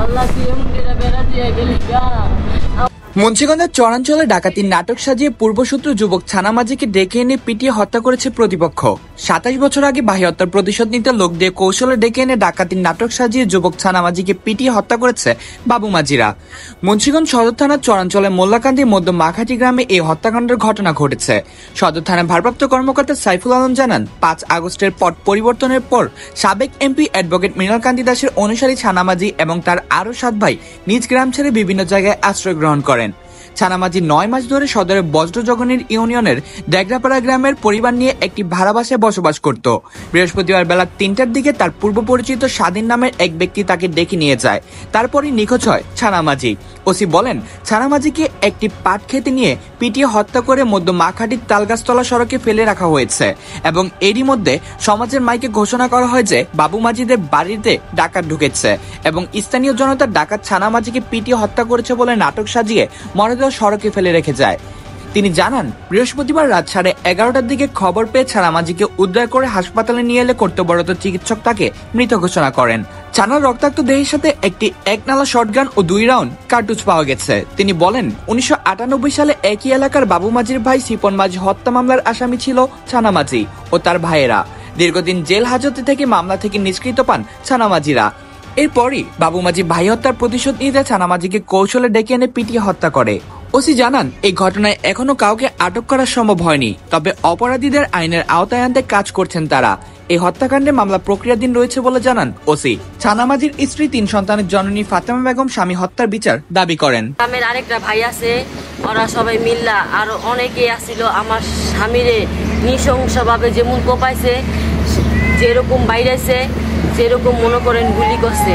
আল্লাহ কি এমন করে বেড়া দিয়ে গেলি গা। মুন্সিগঞ্জের চরাঞ্চলে ডাকাতির নাটক সাজিয়ে পূর্বশত্রু যুবক ছানামাঝিকে ডেকে এনে পিটিয়ে হত্যা করেছে প্রতিপক্ষ। ২৭ বছর আগে ভাই হত্যার প্রতিশোধ নিতে লোক দিয়ে কৌশলে ডেকে এনে ডাকাতির নাটক সাজিয়ে যুবক ছানামাঝিকে পিটিয়ে হত্যা করেছে বাবু মাঝিরা। মুন্সিগঞ্জ সদর থানার চরাঞ্চলে মোল্লাকান্দি মধ্য মাঘাটি গ্রামে এই হত্যাকাণ্ডের ঘটনা ঘটেছে। সদর থানার ভারপ্রাপ্ত কর্মকর্তা সাইফুল আলম জানান, ৫ আগস্টের পট পরিবর্তনের পর সাবেক এমপি অ্যাডভোকেট মৃণালকান্তি দাসের অনুসারী ছানামাঝি এবং তার আরও ৭ ভাই নিজ গ্রাম ছেড়ে বিভিন্ন জায়গায় আশ্রয় গ্রহণ করেন। ছানামাঝি ৯ মাস ধরে সদরের বজ্রজগনীর ইউনিয়নের ডেগরাপাড়া গ্রামের পরিবার নিয়ে একটি ভাড়া বাসায় বসবাস করত। বৃহস্পতিবার বেলা ৩টার দিকে তার পূর্ব পরিচিত স্বাধীন নামের এক ব্যক্তি তাকে ডেকে নিয়ে যায়। তারপরই নিখোঁজ হয় ছানামাঝি। ওসি বলেন, ছানামাঝিকে একটি পাট খেতে নিয়ে পিটিয়ে হত্যা করে মধ্য মাঘাটির তালগাছতলা সড়কে ফেলে রাখা হয়েছে এবং এরই মধ্যে সমাজের মাইকে ঘোষণা করা হয় যে বাবু মাঝিদের বাড়িতে ডাকাত ঢুকেছে এবং স্থানীয় জনতা ডাকাত ছানামাঝিকে পিটিয়ে হত্যা করেছে বলে নাটক সাজিয়ে মরদেহ সড়কে ফেলে রেখে যায়। তিনি জানান, বৃহস্পতিবার রাত 11:30টার দিকে খবর পেয়ে ছানামাঝিকে উদ্ধার করে হাসপাতালে নিয়ে এলে কর্তব্যরত চিকিৎসক তাকে মৃত ঘোষণা করেন। ছানার রক্তাক্ত দেহের সাথে একটি একনালা শটগান ও 2 রাউন্ড কার্তুজ পাওয়া গেছে। তিনি বলেন, ১৯৯৮ সালে একই এলাকার বাবু মাঝির ভাই সিপন মাঝি হত্যা মামলার আসামি ছিল ছানামাঝি ও তার ভাইয়েরা। দীর্ঘদিন জেল হাজতে থেকে মামলা থেকে নিষ্কৃত পান ছানামাঝিরা। এরপরই বাবু মাঝি ভাই হত্যার প্রতিশোধ নিতে ছানামাঝিকে কৌশলে ডেকে এনে পিটিয়ে হত্যা করে। ওসি জানান, এই ঘটনায় এখনো কাউকে আটক করা সম্ভব হয়নি, তবে অপরাধীদের আইনের আওতায় আনতে কাজ করছেন তারা। এই হত্যাকাণ্ডে মামলা প্রক্রিয়াধীন রয়েছে বলে জানান ওসি। ছানামাঝির স্ত্রী ৩ সন্তানের জননী ফাতেমা বেগম স্বামী হত্যার বিচার দাবি করেন। আমার আরেকটা ভাই আছে, ওরা সবাই মিল্লা আর অনেকে আসছিল। আমার স্বামীরে নৃশংসভাবে যেমন কোপাইছে, যেরকম বাইরেছে, যেরকম মনে করেন গুলি করছে,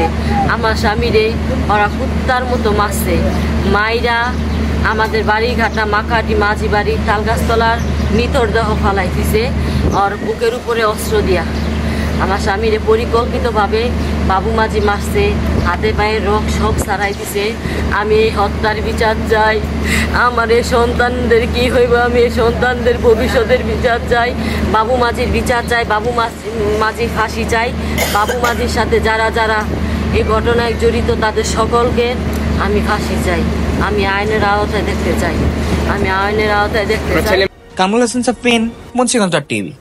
আমার স্বামীরে ওরা কুত্তার মতো মারছে। মাইরা আমাদের বাড়ি ঘাটা মাখাটি মাঝি বাড়ি তালগাছতলার মৃতর দেহ ফালাই দিছে, ওর বুকের উপরে অস্ত্র দিয়া। আমার স্বামীরে পরিকল্পিতভাবে বাবু মাঝি মারছে, হাতে পায়ের রক সব ছাড়াই দিছে। আমি এই হত্যার বিচার চাই। আমার এই সন্তানদের কি হইব, আমি এই সন্তানদের ভবিষ্যতের বিচার চাই। বাবু মাঝির বিচার চাই, বাবু মাঝির ফাঁসি চাই। বাবু মাঝির সাথে যারা যারা এই ঘটনায় জড়িত তাদের সকলকে আমি ফাঁসি চাই। আমি আইনের আওতায় দেখতে চাই। আমি আইনের আওতায় দেখতে চাই। কামরুল হাসান সাফিন, মুন্সিগঞ্জ টিভি।